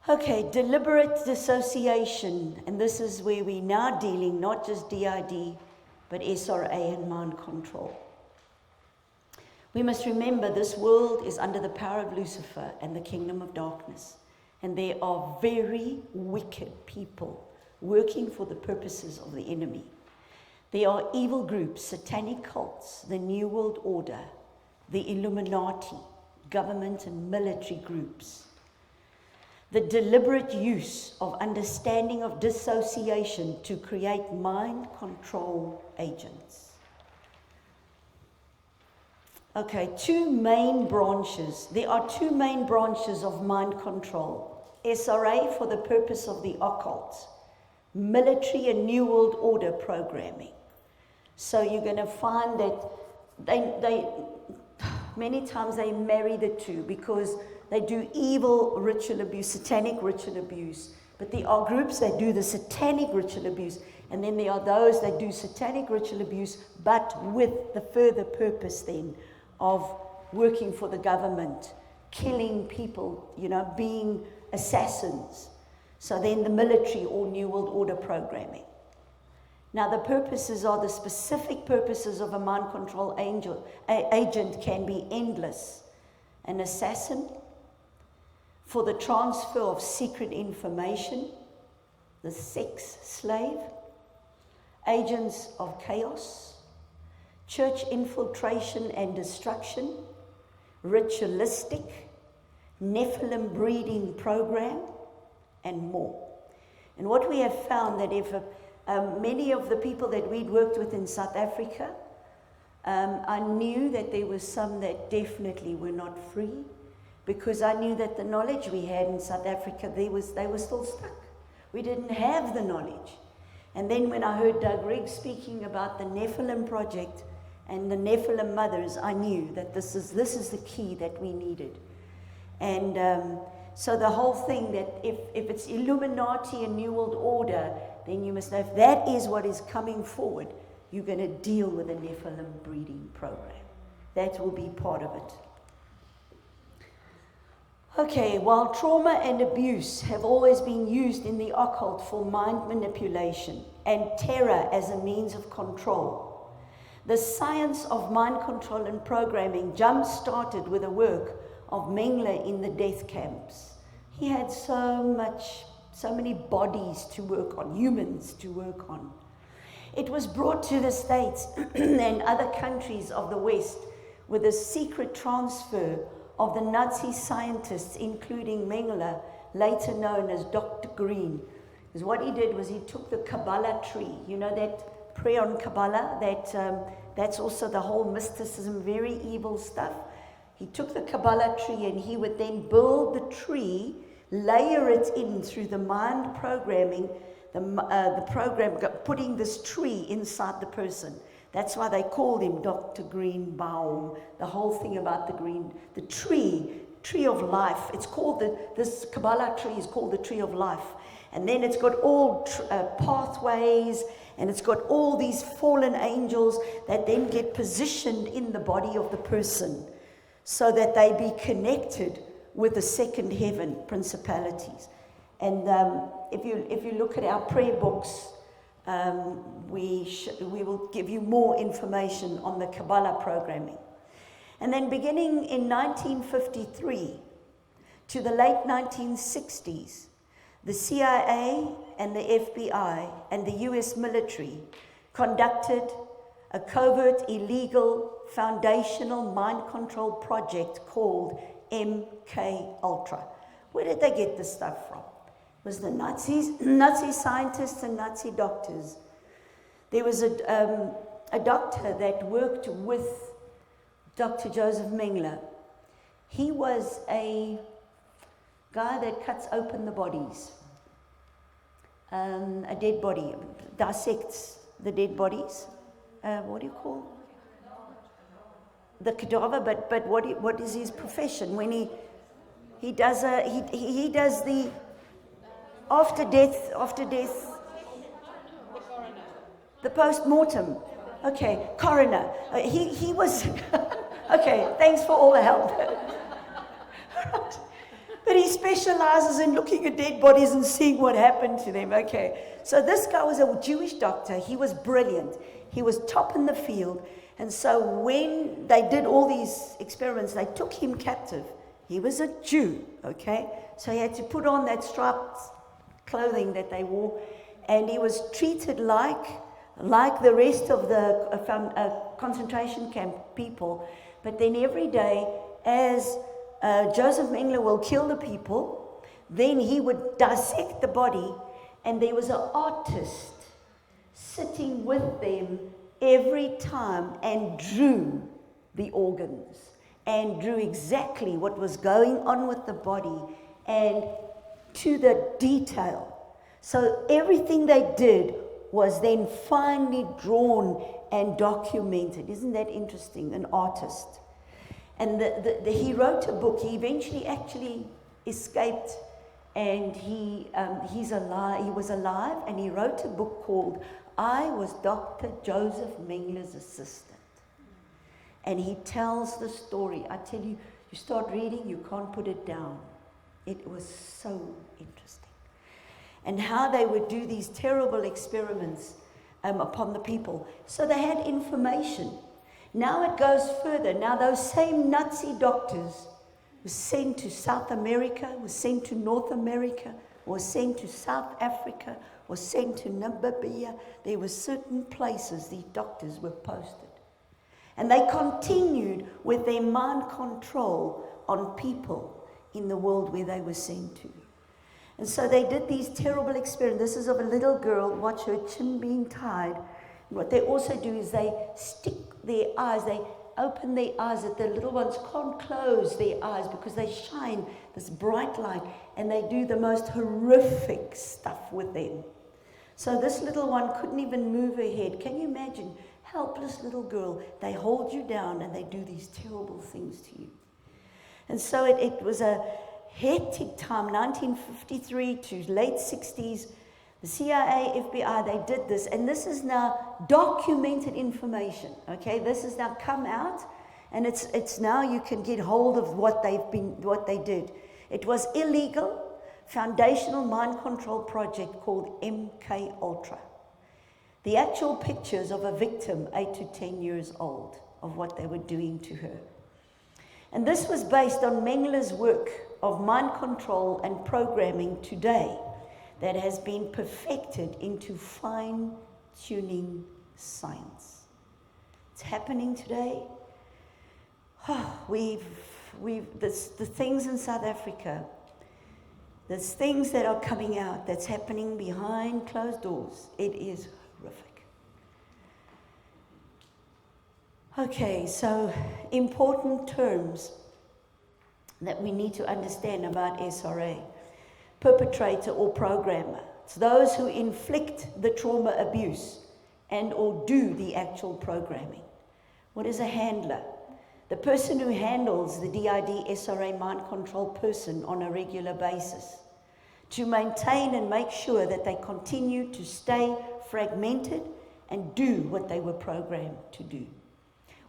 Okay, deliberate dissociation, and this is where we're now dealing not just DID, but SRA and mind control. We must remember this world is under the power of Lucifer and the kingdom of darkness, and there are very wicked people working for the purposes of the enemy. There are evil groups, satanic cults, the New World Order, the Illuminati, government and military groups. The deliberate use of understanding of dissociation to create mind control agents. Okay, two main branches. There are two main branches of mind control. SRA for the purpose of the occult, military and New World Order programming. So you're going to find that they many times they marry the two because they do evil ritual abuse, satanic ritual abuse. But there are groups that do the satanic ritual abuse, and then there are those that do satanic ritual abuse, but with the further purpose then of working for the government, killing people, being assassins. So then the military or New World Order programming. Now the purposes are the specific purposes of a mind control agent can be endless. An assassin, for the transfer of secret information, the sex slave, agents of chaos, church infiltration and destruction, ritualistic, Nephilim breeding program, and more. And what we have found that if many of the people that we'd worked with in South Africa, I knew that there were some that definitely were not free, because I knew that the knowledge we had in South Africa, they were still stuck. We didn't have the knowledge. And then when I heard Doug Riggs speaking about the Nephilim project and the Nephilim mothers, I knew that this is the key that we needed. And so the whole thing that if it's Illuminati and New World Order, then you must know if that is what is coming forward, you're going to deal with the Nephilim breeding program. That will be part of it. Okay, while trauma and abuse have always been used in the occult for mind manipulation and terror as a means of control, the science of mind control and programming jump-started with the work of Mengele in the death camps. He had so many bodies to work on, humans to work on. It was brought to the States and other countries of the West with a secret transfer of the Nazi scientists, including Mengele, later known as Dr. Green. Because what he did was he took the Kabbalah tree, that prayer on Kabbalah, that's also the whole mysticism, very evil stuff. He took the Kabbalah tree and he would then build the tree, layer it in through the mind programming, the program, putting this tree inside the person. That's why they called him Dr. Greenbaum. The whole thing about the tree of life. It's called this Kabbalah tree is called the tree of life. And then it's got all pathways, and it's got all these fallen angels that then get positioned in the body of the person so that they be connected with the second heaven principalities. And if you look at our prayer books, we will give you more information on the Kabbalah programming. And then beginning in 1953 to the late 1960s, the CIA and the FBI and the US military conducted a covert, illegal, foundational mind control project called MK Ultra. Where did they get this stuff from? It was the Nazi scientists and Nazi doctors. There was a doctor that worked with Dr. Joseph Mengele. He was a guy that cuts open the bodies, a dead body, dissects the dead bodies. What do you call the cadaver? But what is his profession? When he does the after death, the post-mortem. Okay, coroner. He was okay. Thanks for all the help. Right. But he specializes in looking at dead bodies and seeing what happened to them. Okay, so this guy was a Jewish doctor. He was brilliant. He was top in the field. And so when they did all these experiments, they took him captive. He was a Jew, okay? So he had to put on that striped clothing that they wore. And he was treated like the rest of the concentration camp people. But then every day, as Joseph Mengele will kill the people, then he would dissect the body, and there was an artist sitting with them every time and drew the organs and drew exactly what was going on with the body and to the detail. So everything they did was then finely drawn and documented. Isn't that interesting? An artist. And he wrote a book. He eventually actually escaped, and he was alive, and he wrote a book called I Was Dr. Joseph Mengele's Assistant. And he tells the story. I tell you, you start reading, you can't put it down. It was so interesting. And how they would do these terrible experiments upon the people. So they had information. Now it goes further. Now those same Nazi doctors were sent to South America, were sent to North America, were sent to South Africa, were sent to Namibia. There were certain places these doctors were posted. And they continued with their mind control on people in the world where they were sent to. And so they did these terrible experiments. This is of a little girl, watch her chin being tied. What they also do is they stick their eyes, they open their eyes that the little ones can't close their eyes because they shine this bright light, and they do the most horrific stuff with them. So this little one couldn't even move her head. Can you imagine? Helpless little girl. They hold you down and they do these terrible things to you. And so it was a hectic time, 1953 to late 60s. The CIA, FBI, they did this, and this is now documented information. Okay, this has now come out, and it's now you can get hold of what they did. It was illegal, foundational mind control project called MK Ultra. The actual pictures of a victim, 8 to 10 years old, of what they were doing to her. And this was based on Mengele's work of mind control and programming today, that has been perfected into fine-tuning science. It's happening today. The things in South Africa, there's things that are coming out that's happening behind closed doors. It is horrific. Okay, so important terms that we need to understand about SRA. Perpetrator or programmer. It's those who inflict the trauma abuse and or do the actual programming. What is a handler? The person who handles the DID SRA mind control person on a regular basis to maintain and make sure that they continue to stay fragmented and do what they were programmed to do.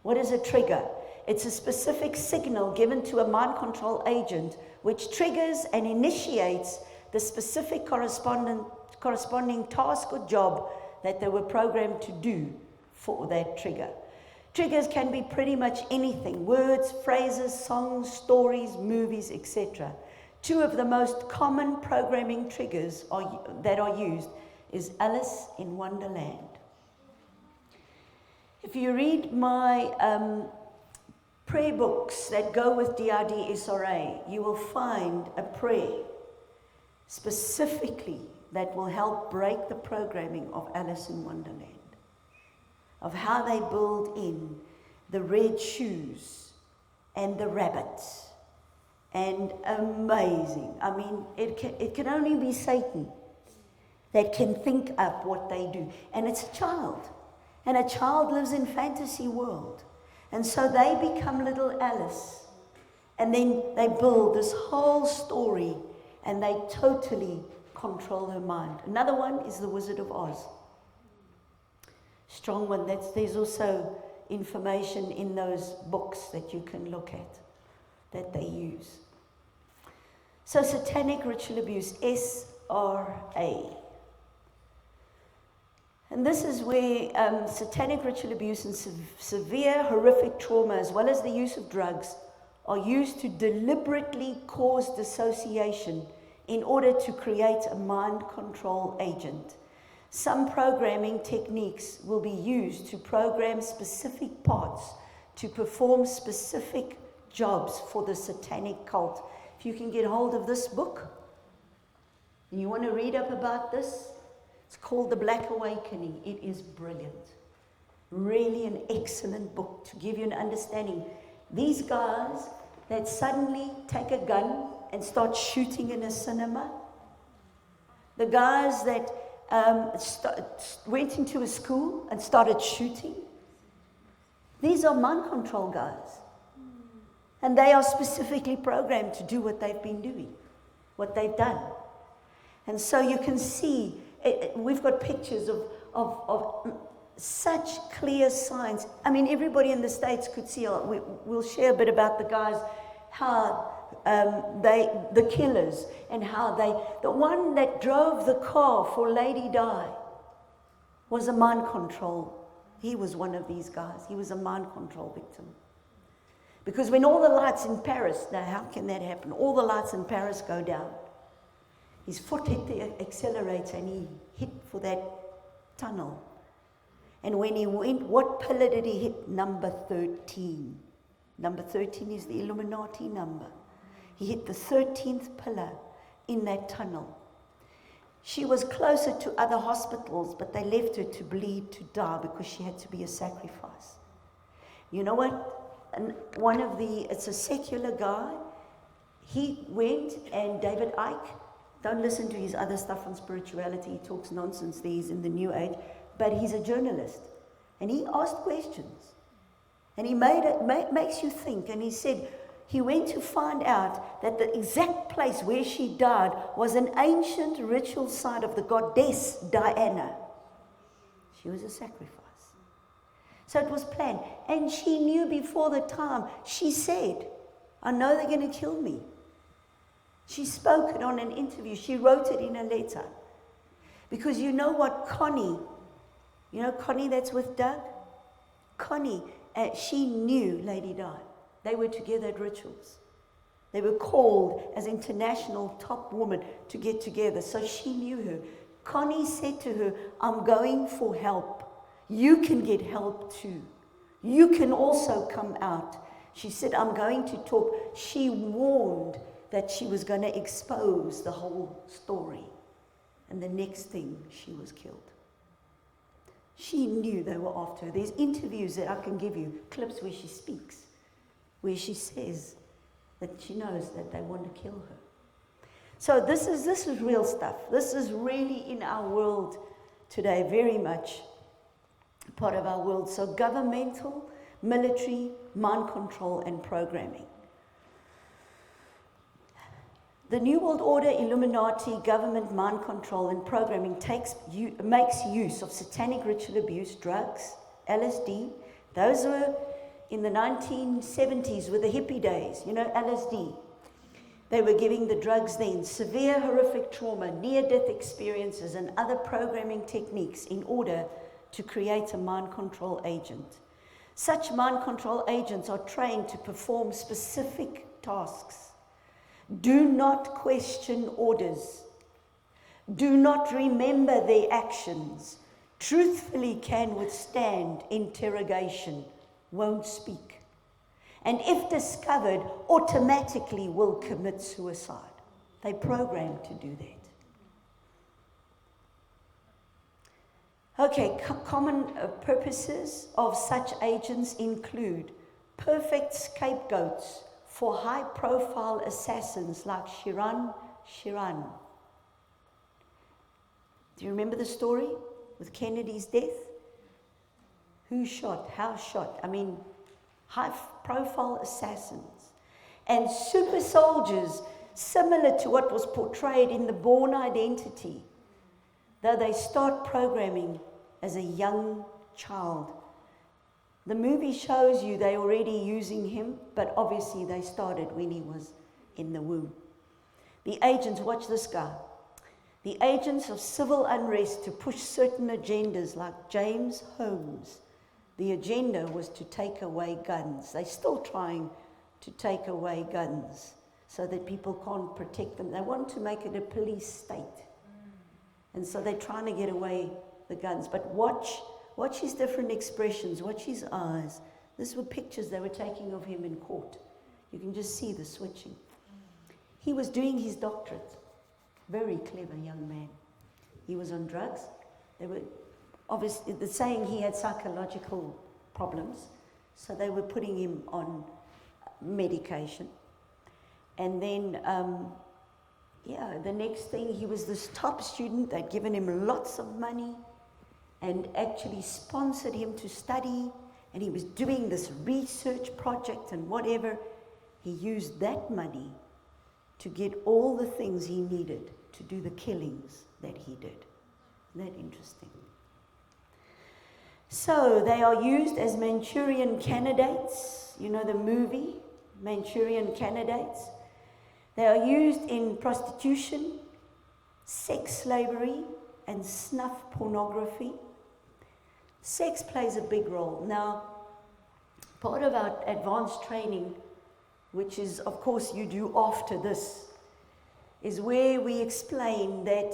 What is a trigger? It's a specific signal given to a mind control agent which triggers and initiates the specific corresponding task or job that they were programmed to do for that trigger. Triggers can be pretty much anything: words, phrases, songs, stories, movies, etc. Two of the most common programming triggers that are used is Alice in Wonderland. If you read my prayer books that go with DID SRA, you will find a prayer specifically that will help break the programming of Alice in Wonderland, of how they build in the red shoes and the rabbits. And amazing. I mean, it can only be Satan that can think up what they do. And it's a child. And a child lives in fantasy world. And so they become little Alice. And then they build this whole story, and they totally control her mind. Another one is the Wizard of Oz. Strong one. There's also information in those books that you can look at that they use. So satanic ritual abuse, SRA. And this is where satanic ritual abuse and severe horrific trauma, as well as the use of drugs, are used to deliberately cause dissociation in order to create a mind control agent. Some programming techniques will be used to program specific parts to perform specific jobs for the satanic cult. If you can get hold of this book, and you want to read up about this, it's called The Black Awakening. It is brilliant. Really an excellent book to give you an understanding. These guys that suddenly take a gun and start shooting in a cinema, the guys that went into a school and started shooting, these are mind control guys. And they are specifically programmed to do what they've been doing, what they've done. And so you can see, we've got pictures of such clear signs. I mean, everybody in the States could see, we'll share a bit about the guys, how the killers, and how the one that drove the car for Lady Di was a mind control. He was one of these guys. He was a mind control victim. Because when all the lights in Paris, now how can that happen? All the lights in Paris go down. His foot hit the accelerator and he hit for that tunnel. And when he went, what pillar did he hit? Number 13. Number 13 is the Illuminati number. He hit the 13th pillar in that tunnel. She was closer to other hospitals, but they left her to bleed, to die, because she had to be a sacrifice. You know what? And it's a secular guy. He went, and David Icke, don't listen to his other stuff on spirituality. He talks nonsense there. He's in the New Age. But he's a journalist. And he asked questions. And he makes you think. And he said he went to find out that the exact place where she died was an ancient ritual site of the goddess Diana. She was a sacrifice. So it was planned. And she knew before the time. She said, I know they're going to kill me. She spoke it on an interview. She wrote it in a letter. Because you know what, Connie, you know Connie that's with Doug? Connie, she knew Lady Di. They were together at rituals. They were called as international top women to get together. So she knew her. Connie said to her, I'm going for help. You can get help too. You can also come out. She said, I'm going to talk. She warned that she was going to expose the whole story. And the next thing, she was killed. She knew they were after her. There's interviews that I can give you, clips where she speaks, where she says that she knows that they want to kill her. So this is real stuff. This is really in our world today, very much part of our world. So governmental, military, mind control, and programming. The New World Order, Illuminati, government, mind control, and programming makes use of satanic ritual abuse, drugs, LSD. Those were in the 1970s with the hippie days, you know, LSD. They were giving the drugs then. Severe horrific trauma, near-death experiences, and other programming techniques in order to create a mind control agent. Such mind control agents are trained to perform specific tasks. Do not question orders. Do not remember their actions. Truthfully can withstand interrogation, won't speak. And if discovered, automatically will commit suicide. They're programmed to do that. Okay, common purposes of such agents include perfect scapegoats for high-profile assassins like Shiran. Do you remember the story with Kennedy's death? Who shot? How shot? I mean, high-profile assassins. And super soldiers, similar to what was portrayed in The Bourne Identity, though they start programming as a young child. The movie shows you they're already using him, but obviously they started when he was in the womb. The agents, watch this guy. The agents of civil unrest to push certain agendas like James Holmes. The agenda was to take away guns. They're still trying to take away guns so that people can't protect them. They want to make it a police state. And so they're trying to get away the guns. But watch his different expressions, watch his eyes. These were pictures they were taking of him in court. You can just see the switching. He was doing his doctorate. Very clever young man. He was on drugs. They were obviously saying he had psychological problems, so they were putting him on medication. And then, the next thing, he was this top student. They'd given him lots of money and actually sponsored him to study, and he was doing this research project and whatever. He used that money to get all the things he needed to do the killings that he did. Isn't that interesting? So they are used as Manchurian candidates. You know the movie, Manchurian Candidates? They are used in prostitution, sex slavery, and snuff pornography. Sex plays a big role. Now, part of our advanced training, which is, of course, you do after this, is where we explain that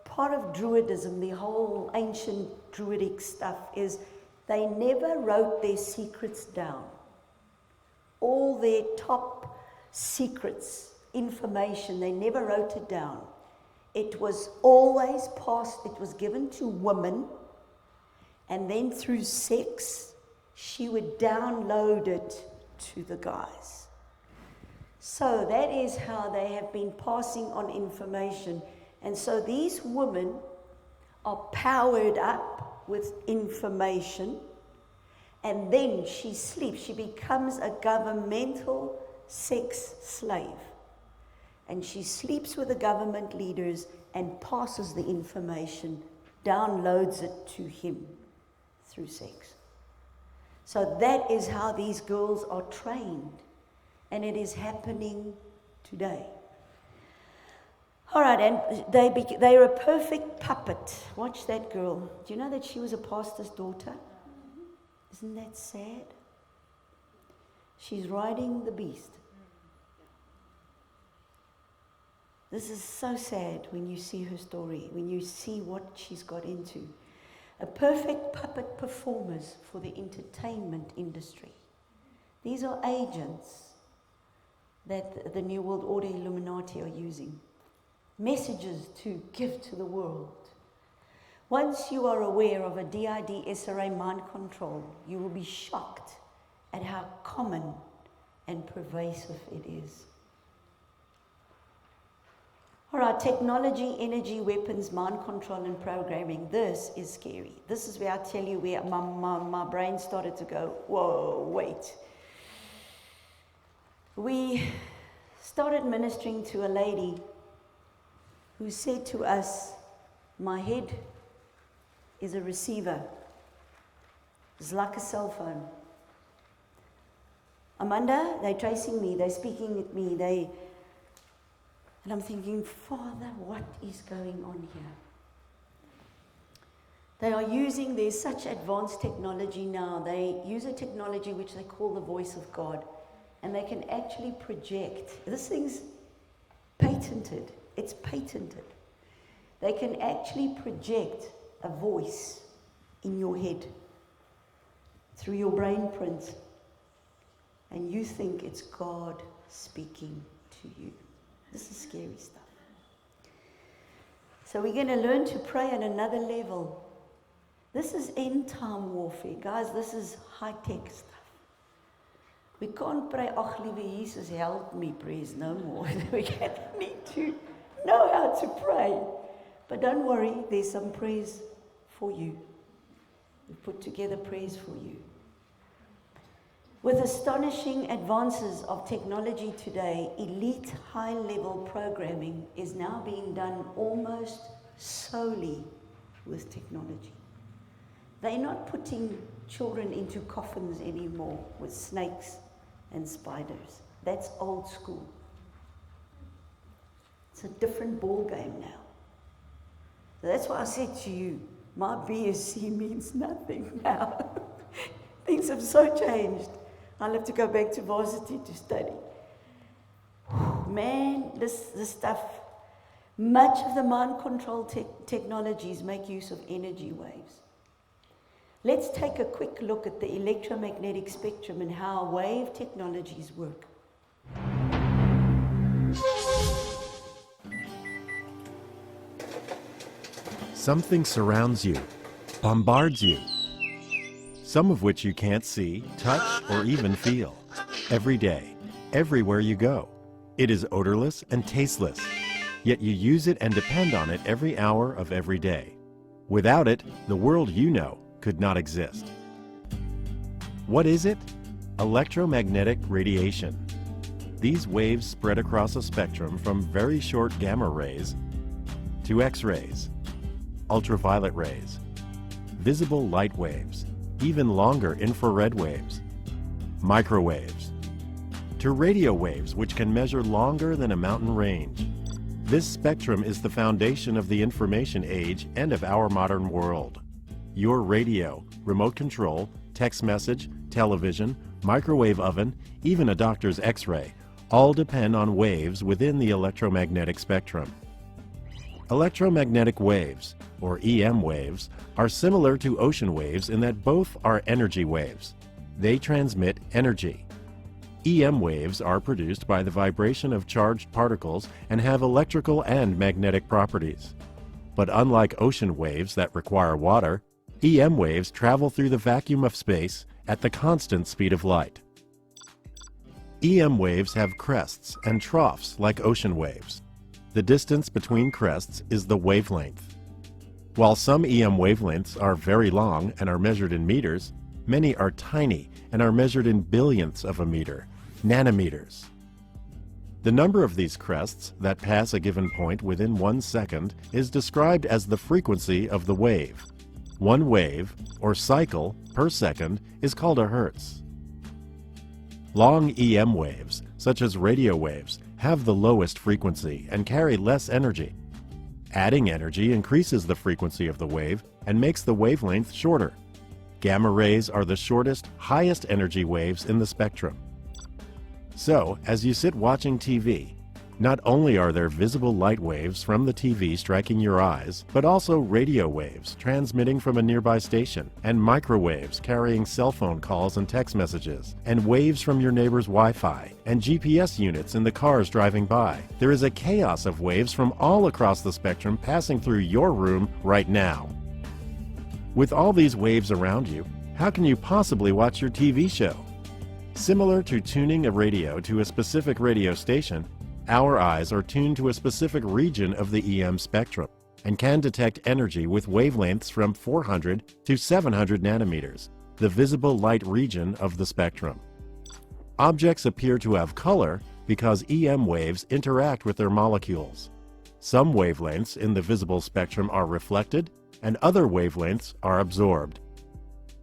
part of Druidism, the whole ancient Druidic stuff, is they never wrote their secrets down. All their top secrets, information, they never wrote it down. It was always passed, it was given to women, and then through sex, she would download it to the guys. So that is how they have been passing on information. And so these women are powered up with information, and then she sleeps. She becomes a governmental sex slave. And she sleeps with the government leaders and passes the information, downloads it to him through sex. So that is how these girls are trained. And it is happening today. All right, and they're a perfect puppet. Watch that girl. Do you know that she was a pastor's daughter? Isn't that sad? She's riding the beast. This is so sad when you see her story, when you see what she's got into. A perfect puppet performers for the entertainment industry. These are agents that the New World Order Illuminati are using. Messages to give to the world. Once you are aware of a DID SRA mind control, you will be shocked at how common and pervasive it is. All right, technology, energy, weapons, mind control, and programming. This is scary. This is where I tell you where my brain started to go, whoa, wait. We started ministering to a lady who said to us, my head is a receiver. It's like a cell phone. Amanda, they're tracing me, they're speaking at me, and I'm thinking, Father, what is going on here? They are using, there's such advanced technology now, they use a technology which they call the voice of God, and they can actually project. This thing's patented. It's patented. They can actually project a voice in your head through your brain print, and you think it's God speaking to you. This is scary stuff. So we're going to learn to pray at another level. This is end-time warfare. Guys, this is high-tech stuff. We can't pray, "Ach, lieve Jesus, help me," praise no more. We need to know how to pray. But don't worry, there's some prayers for you. We've put together prayers for you. With astonishing advances of technology today, elite high-level programming is now being done almost solely with technology. They're not putting children into coffins anymore with snakes and spiders. That's old school. It's a different ball game now. So that's why I said to you, my BSc means nothing now. Things have so changed. I'll have to go back to varsity to study. Man, this stuff, much of the mind control technologies make use of energy waves. Let's take a quick look at the electromagnetic spectrum and how wave technologies work. Something surrounds you, bombards you, some of which you can't see, touch, or even feel. Every day, everywhere you go. It is odorless and tasteless, yet you use it and depend on it every hour of every day. Without it, the world you know could not exist. What is it? Electromagnetic radiation. These waves spread across a spectrum from very short gamma rays to X-rays, ultraviolet rays, visible light waves, even longer infrared waves, microwaves, to radio waves which can measure longer than a mountain range. This spectrum is the foundation of the information age and of our modern world. Your radio, remote control, text message, television, microwave oven, even a doctor's X-ray, all depend on waves within the electromagnetic spectrum. Electromagnetic waves, or EM waves, are similar to ocean waves in that both are energy waves. They transmit energy. EM waves are produced by the vibration of charged particles and have electrical and magnetic properties. But unlike ocean waves that require water, EM waves travel through the vacuum of space at the constant speed of light. EM waves have crests and troughs like ocean waves. The distance between crests is the wavelength. While some EM wavelengths are very long and are measured in meters, many are tiny and are measured in billionths of a meter, nanometers. The number of these crests that pass a given point within 1 second is described as the frequency of the wave. One wave, or cycle, per second is called a hertz. Long EM waves, such as radio waves, have the lowest frequency and carry less energy. Adding energy increases the frequency of the wave and makes the wavelength shorter. Gamma rays are the shortest, highest energy waves in the spectrum. So, as you sit watching TV, not only are there visible light waves from the TV striking your eyes, but also radio waves transmitting from a nearby station, and microwaves carrying cell phone calls and text messages, and waves from your neighbor's Wi-Fi, and GPS units in the cars driving by. There is a chaos of waves from all across the spectrum passing through your room right now. With all these waves around you, how can you possibly watch your TV show? Similar to tuning a radio to a specific radio station, our eyes are tuned to a specific region of the EM spectrum and can detect energy with wavelengths from 400 to 700 nanometers, the visible light region of the spectrum. Objects appear to have color because EM waves interact with their molecules. Some wavelengths in the visible spectrum are reflected, and other wavelengths are absorbed.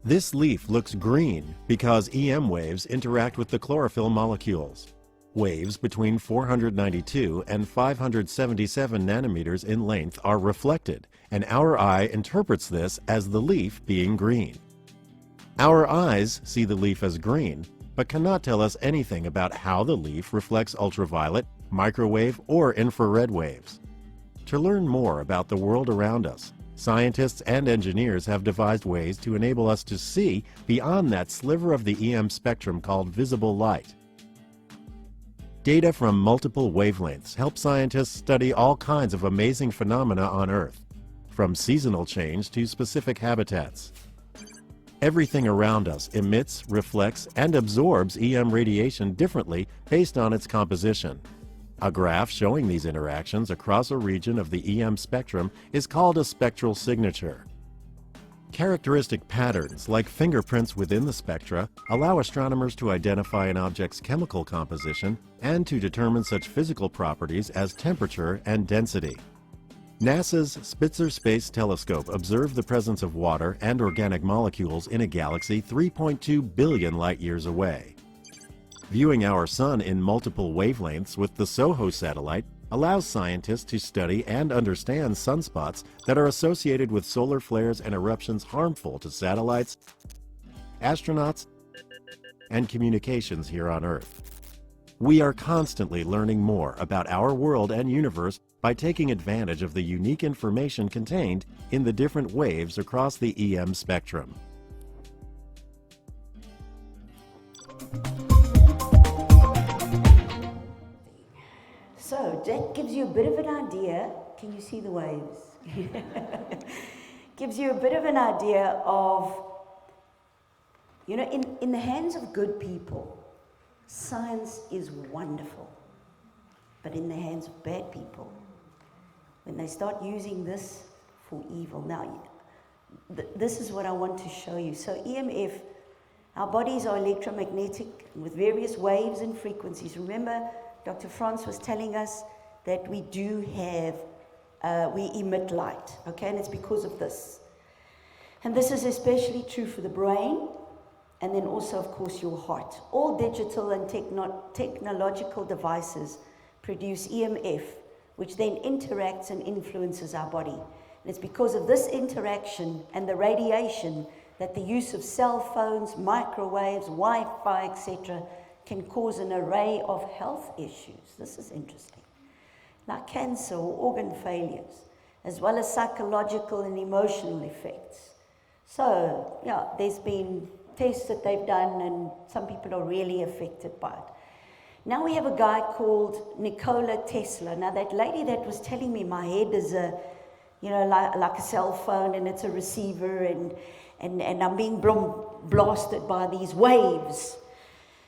This leaf looks green because EM waves interact with the chlorophyll molecules. Waves between 492 and 577 nanometers in length are reflected, and our eye interprets this as the leaf being green. Our eyes see the leaf as green, but cannot tell us anything about how the leaf reflects ultraviolet, microwave, or infrared waves. To learn more about the world around us, scientists and engineers have devised ways to enable us to see beyond that sliver of the EM spectrum called visible light. Data from multiple wavelengths help scientists study all kinds of amazing phenomena on Earth, from seasonal change to specific habitats. Everything around us emits, reflects, and absorbs EM radiation differently based on its composition. A graph showing these interactions across a region of the EM spectrum is called a spectral signature. Characteristic patterns, like fingerprints within the spectra, allow astronomers to identify an object's chemical composition and to determine such physical properties as temperature and density. NASA's Spitzer Space Telescope observed the presence of water and organic molecules in a galaxy 3.2 billion light-years away. Viewing our Sun in multiple wavelengths with the SOHO satellite allows scientists to study and understand sunspots that are associated with solar flares and eruptions harmful to satellites, astronauts, and communications here on Earth. We are constantly learning more about our world and universe by taking advantage of the unique information contained in the different waves across the EM spectrum. So that gives you a bit of an idea. Can you see the waves? Gives you a bit of an idea of, you know, in the hands of good people, science is wonderful. But in the hands of bad people, when they start using this for evil. Now, this is what I want to show you. So EMF, our bodies are electromagnetic with various waves and frequencies. Remember, Dr. Franz was telling us that we do have, we emit light, okay? And it's because of this. And this is especially true for the brain, and then also, of course, your heart. All digital and technological devices produce EMF, which then interacts and influences our body. And it's because of this interaction and the radiation that the use of cell phones, microwaves, Wi-Fi, etc., can cause an array of health issues. This is interesting. Like cancer or organ failures, as well as psychological and emotional effects. So, yeah, there's been tests that they've done, and some people are really affected by it. Now we have a guy called Nikola Tesla. Now that lady that was telling me my head is a, you know, like a cell phone, and it's a receiver, and I'm being blasted by these waves.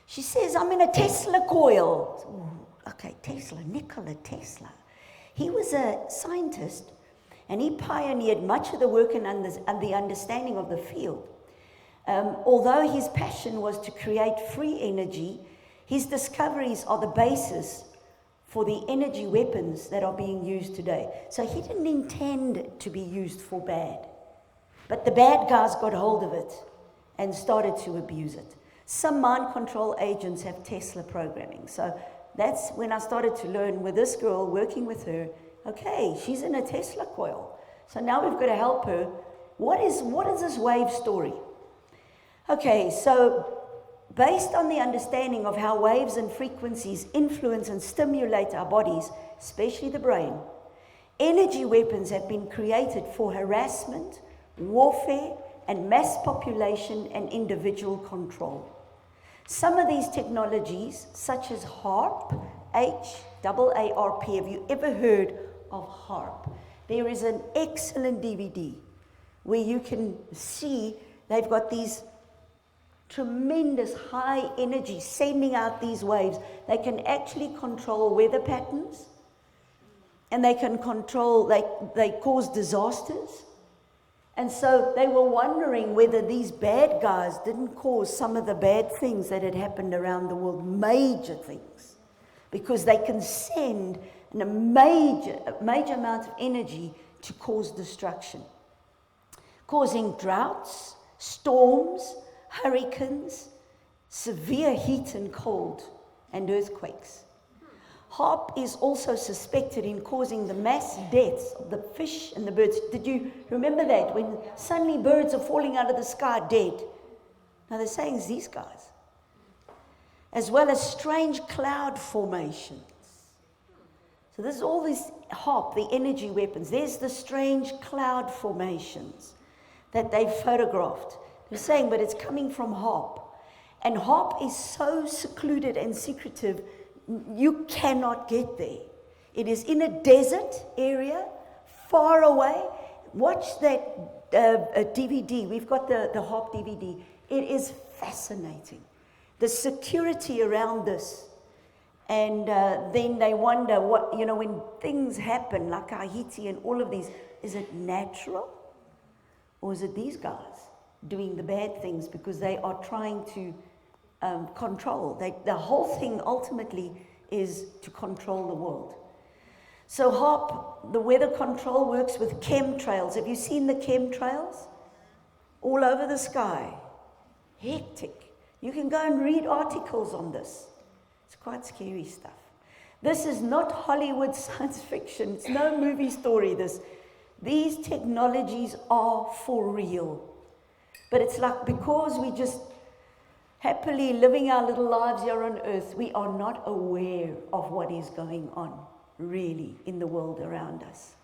She says, I'm in a Tesla coil. Ooh, okay, Tesla, Nikola Tesla. He was a scientist, and he pioneered much of the work and the understanding of the field. Although his passion was to create free energy, his discoveries are the basis for the energy weapons that are being used today. So he didn't intend to be used for bad, but the bad guys got hold of it and started to abuse it. Some mind control agents have Tesla programming. So that's when I started to learn with this girl, working with her. Okay, she's in a Tesla coil. So now we've got to help her. What is this wave story? Okay, so based on the understanding of how waves and frequencies influence and stimulate our bodies, especially the brain, energy weapons have been created for harassment, warfare, and mass population and individual control. Some of these technologies, such as HAARP, H-A-A-R-P, have you ever heard of HAARP? There is an excellent DVD where you can see they've got these tremendous high energy sending out these waves. They can actually control weather patterns, and they can control, they cause disasters. And so they were wondering whether these bad guys didn't cause some of the bad things that had happened around the world, major things, because they can send a major amount of energy to cause destruction, causing droughts, storms, hurricanes, severe heat and cold, and earthquakes. HAARP is also suspected in causing the mass deaths of the fish and the birds. Did you remember that? When suddenly birds are falling out of the sky dead. Now they're saying it's these guys. As well as strange cloud formations. So this is all this HAARP, the energy weapons. There's the strange cloud formations that they photographed. They're saying, but it's coming from HAARP. And HAARP is so secluded and secretive, you cannot get there. It is in a desert area, far away. Watch that DVD. We've got the HAARP DVD. It is fascinating. The security around this. And then they wonder what, you know, when things happen like Haiti and all of these, is it natural? Or is it these guys doing the bad things because they are trying to control? The whole thing ultimately is to control the world. So HAARP, the weather control, works with chemtrails. Have you seen the chemtrails? All over the sky. Hectic. You can go and read articles on this. It's quite scary stuff. This is not Hollywood science fiction. It's no movie story, this. These technologies are for real. But it's like, because we just happily living our little lives here on earth, we are not aware of what is going on, really, in the world around us.